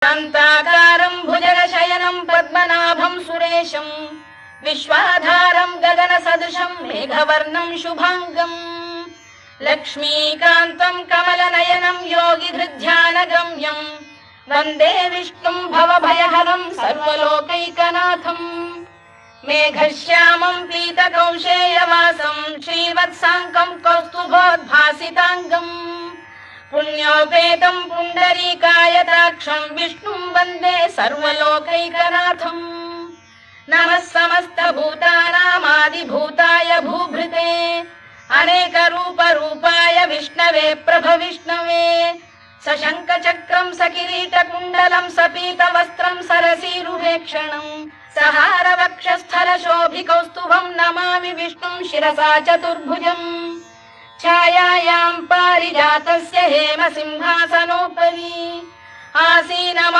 शान्ताकारं भुजगशयनं पद्मनाभं सुरेशं विश्वाधारं गगनसदृशं मेघवर्णं शुभांगं लक्ष्मीकान्तं कमलनयनं योगिधृध्यानगम्यं वन्दे विष्णुं भवभयहरं सर्वलोकैकनाथं मेघश्यामं पीतकौशेयवासं श्रीवत्साङ्कं कौस्तुभोद्भासिताङ्गं पुण्योपेतं पुण्डरीकायताक्षं विष्णुं वन्दे सर्वलोकैकनाथम् नमः समस्तभूतानामादिभूताय भूभृते अनेकरूपरूपाय विष्णवे प्रभविष्णवे सशङ्खचक्रं सकिरीटकुण्डलं सपीतवस्त्रं सरसीरुहेक्षणं सहारवक्षस्थलशोभिकौस्तुभं नमामि विष्णुं शिरसा चतुर्भुजम् छायायां पारिजातस्य हेमसिंहासनोपरि आसीनम्